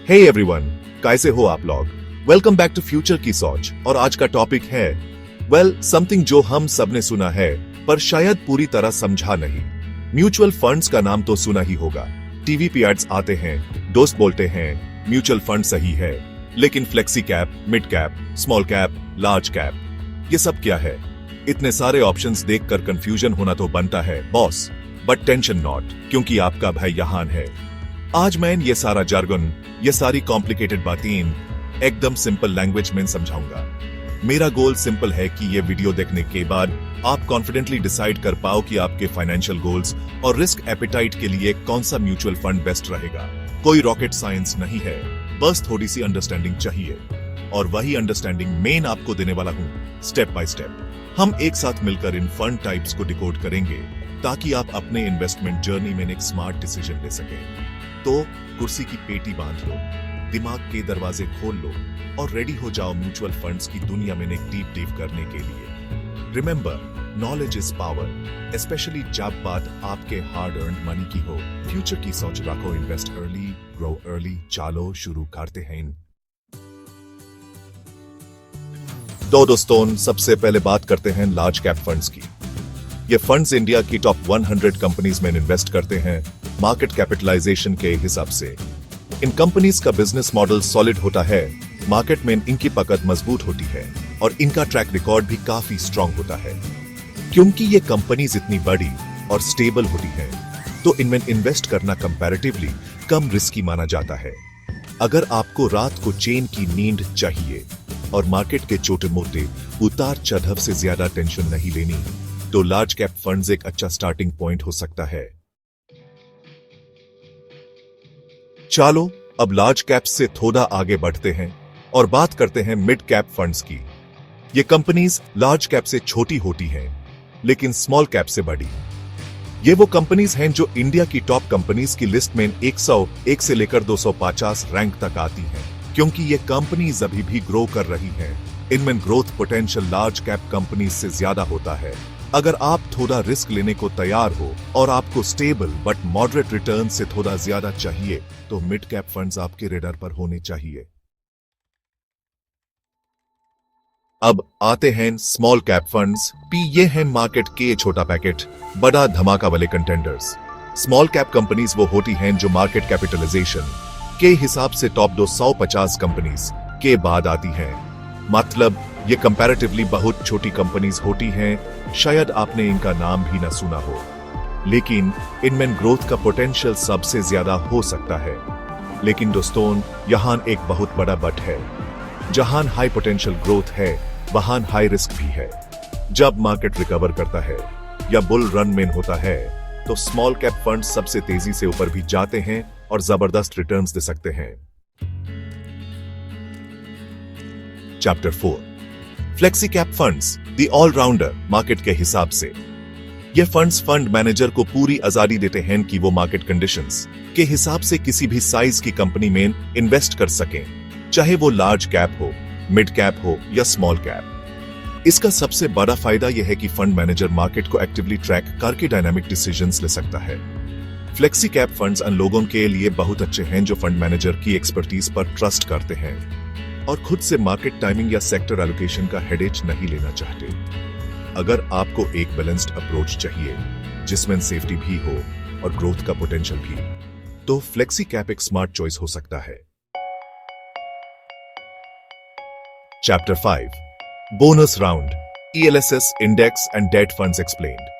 Hey everyone, कैसे हो आप लोग? वेलकम बैक टू फ्यूचर की सोच। और आज का टॉपिक है समथिंग जो हम सबने सुना है पर शायद पूरी तरह समझा नहीं। म्यूचुअल फंड्स का नाम तो सुना ही होगा, टीवी पे एड्स आते हैं, दोस्त बोलते हैं म्यूचुअल फंड सही है, लेकिन flexi cap, mid cap, small cap, large cap, ये सब क्या है? इतने सारे ऑप्शंस देखकर कंफ्यूजन होना तो बनता है बॉस, बट टेंशन नॉट, क्योंकि आपका भाई यहाँ है। आज मैं ये सारा jargon, ये सारी कॉम्प्लिकेटेड बातें एकदम सिंपल लैंग्वेज में समझाऊंगा। मेरा गोल सिंपल है कि ये वीडियो देखने के बाद आप कॉन्फिडेंटली डिसाइड कर पाओ कि आपके फाइनेंशियल गोल्स और रिस्क एपेटाइट के लिए कौन सा म्यूचुअल फंड बेस्ट रहेगा। कोई रॉकेट साइंस नहीं है, बस थोड़ी सी अंडरस्टैंडिंग चाहिए, और वही अंडरस्टैंडिंग मेन आपको देने वाला हूँ स्टेप बाय स्टेप। हम एक साथ मिलकर इन फंड टाइप्स को डिकोड करेंगे ताकि आप अपने इन्वेस्टमेंट जर्नी में एक स्मार्ट डिसीजन ले सकें। तो कुर्सी की पेटी बांध लो, दिमाग के दरवाजे खोल लो और रेडी हो जाओ म्यूचुअल फंड्स की दुनिया में एक डीप डिव करने के लिए। Remember, knowledge is power, specially जब बात आपके हार्ड अर्न्ड मनी की हो। फ्यूचर की सोच रखो, इन्वेस्ट अर्ली, ग्रो अर्ली। चलो शुरू करते हैं। दोस्तों, सबसे पहले बात करते हैं लार्ज कैप फंड्स की। ये फंड्स इंडिया की टॉप 100 कंपनीज में इन्वेस्ट करते हैं मार्केट कैपिटलाइजेशन के हिसाब से। इन कंपनीज का बिजनेस मॉडल सॉलिड होता है, मार्केट में इनकी पकड़ मजबूत होती है और इनका ट्रैक रिकॉर्ड भी काफी स्ट्रांग होता है। क्योंकि ये कंपनीज इतनी बड़ी और स्टेबल होती है तो इनमें इन्वेस्ट करना कंपैरेटिवली कम रिस्की माना जाता है। अगर आपको रात को चैन की नींद चाहिए और मार्केट के छोटे मोटे उतार चढ़ाव से ज्यादा टेंशन नहीं लेनी, तो लार्ज कैप फंड्स एक अच्छा स्टार्टिंग पॉइंट हो सकता है। चलो अब लार्ज कैप से थोड़ा आगे बढ़ते हैं और बात करते हैं मिड कैप फंड्स की। ये कंपनीज लार्ज कैप से छोटी होती हैं, लेकिन स्मॉल कैप से बड़ी। ये वो कंपनीज हैं जो इंडिया की टॉप कंपनीज की लिस्ट में 101 से लेकर 250 रैंक तक आती हैं। क्योंकि ये कंपनीज अभी भी ग्रो कर रही हैं, इनमें growth potential large cap companies से ज्यादा होता है। अगर आप थोड़ा रिस्क लेने को तैयार हो और आपको स्टेबल बट मॉडरेट रिटर्न से थोड़ा ज्यादा चाहिए, तो मिड कैप फंड्स आपके रेडार पर होने चाहिए। अब आते हैं स्मॉल कैप फंड्स पी। ये हैं मार्केट के छोटा पैकेट, बड़ा धमाका वाले कंटेंडर्स। स्मॉल कैप कंपनीज वो होती हैं जो मार्केट कैपिटलाइजेशन के हिसाब से टॉप 250 कंपनीज के बाद आती हैं। मतलब ये कंपैरेटिवली बहुत छोटी कंपनीज होती हैं, शायद आपने इनका नाम भी ना सुना हो, लेकिन इनमें ग्रोथ का पोटेंशियल सबसे ज्यादा हो सकता है। लेकिन दोस्तों, यहाँ एक बहुत बड़ा बट है। जहां हाई पोटेंशियल ग्रोथ है, वहां हाई रिस्क भी है। जब मार्केट रिकवर करता है या बुल रन में होता है, तो स्मॉल कैप फंड्स सबसे तेजी से ऊपर भी जाते हैं और जबरदस्त रिटर्न्स दे सकते हैं। Chapter 4, flexi cap funds, the allrounder. Market के हिसाब से ये फंड्स फंड मैनेजर को पूरी आजादी देते हैं कि वो मार्केट कंडीशंस के हिसाब से किसी भी साइज की कंपनी में इन्वेस्ट कर सकें, चाहे वो लार्ज कैप हो, मिड कैप हो या स्मॉल कैप। इसका सबसे बड़ा फायदा यह है कि फंड मैनेजर मार्केट को एक्टिवली ट्रैक करके डायनामिक डिसीजंस ले सकता है। फ्लेक्सी कैप फंड्स उन लोगों के लिए बहुत अच्छे हैं जो फंड मैनेजर की एक्सपर्टीज पर ट्रस्ट करते हैं और खुद से मार्केट टाइमिंग या सेक्टर एलोकेशन का हेडेक नहीं लेना चाहते। अगर आपको एक बैलेंस्ड अप्रोच चाहिए जिसमें सेफ्टी भी हो और ग्रोथ का पोटेंशियल भी, तो फ्लेक्सी कैप एक स्मार्ट चॉइस हो सकता है। Chapter 5, bonus round, ELSS index and date funds explained.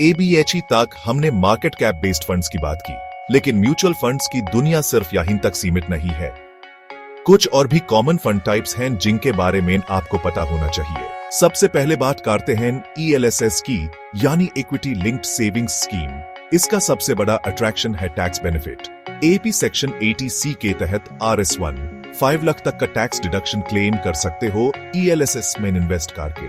ABHE तक हमने मार्केट कैप बेस्ड फंड्स की बात की, लेकिन म्यूचुअल फंड्स की दुनिया सिर्फ यहीं तक सीमित नहीं है। कुछ और भी कॉमन फंड टाइप्स हैं जिनके बारे में आपको पता होना चाहिए। सबसे पहले बात करते हैं ELSS की, यानी इक्विटी लिंक्ड सेविंग्स स्कीम। इसका सबसे बड़ा अट्रैक्शन है tax benefit. AP section 80C के तहत RS1 5 लाख तक का टैक्स डिडक्शन क्लेम कर सकते हो ELSS में इन्वेस्ट करके,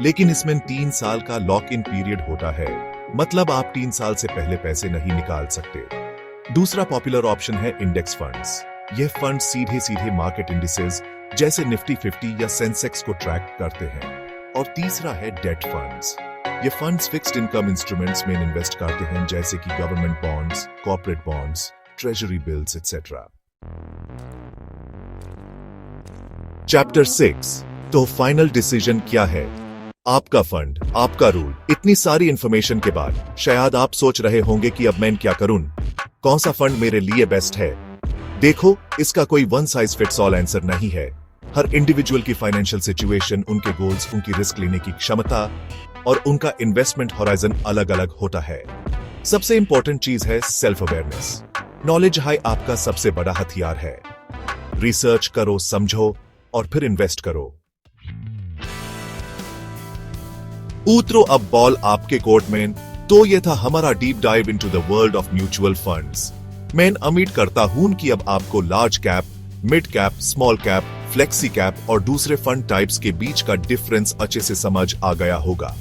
लेकिन इसमें 3 साल का लॉक इन पीरियड होता है। मतलब आप 3 साल से पहले पैसे नहीं निकाल सकते। दूसरा पॉपुलर ऑप्शन है इंडेक्स फंड्स। ये फंड सीधे सीधे मार्केट इंडिसेस जैसे निफ्टी 50 या सेंसेक्स को ट्रैक करते हैं। और तीसरा है डेट फंड्स। ये फंड्स फिक्स्ड इनकम इंस्ट्रूमेंट्स में इन्वेस्ट करते हैं, जैसे कि government bonds, corporate bonds, treasury bills, etc. Chapter 6। तो फाइनल डिसीजन क्या है? आपका फंड, आपका रूल। इतनी सारी इंफॉर्मेशन के बाद शायद आप सोच रहे होंगे कि अब मैं क्या करूं, कौन सा फंड मेरे लिए बेस्ट है। देखो, इसका कोई one size fits all answer नहीं है। हर इंडिविजुअल की फाइनेंशियल सिचुएशन, उनके गोल्स, उनकी रिस्क लेने की क्षमता और उनका इन्वेस्टमेंट होराइजन अलग अलग होता है। सबसे इंपॉर्टेंट चीज है सेल्फ अवेयरनेस। नॉलेज हाई आपका सबसे बड़ा हथियार है। रिसर्च करो, समझो और फिर इन्वेस्ट करो। उतरो अब बॉल आपके कोर्ट में। तो यह था हमारा deep dive into the world of mutual funds. मैं उम्मीद करता हूं कि अब आपको large cap, mid cap, small cap, flexi cap और दूसरे फंड टाइप्स के बीच का डिफरेंस अच्छे से समझ आ गया होगा।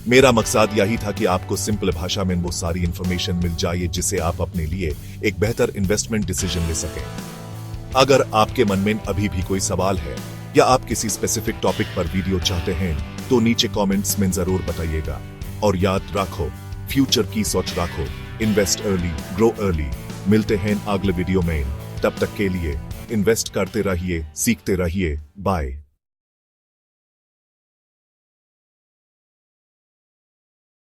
मेरा मकसद यही था कि आपको सिंपल भाषा में वो सारी इंफॉर्मेशन मिल जाए जिससे आप अपने लिए एक बेहतर इन्वेस्टमेंट डिसीजन ले सकें। अगर आपके मन में अभी भी कोई सवाल है या आप किसी स्पेसिफिक टॉपिक पर वीडियो चाहते हैं तो नीचे कमेंट्स में जरूर बताइएगा। और याद रखो, फ्यूचर की सोच रखो, इन्वेस्ट अर्ली, ग्रो अर्ली। मिलते हैं अगले वीडियो में, तब तक के लिए इन्वेस्ट करते रहिए, सीखते रहिए। बाय।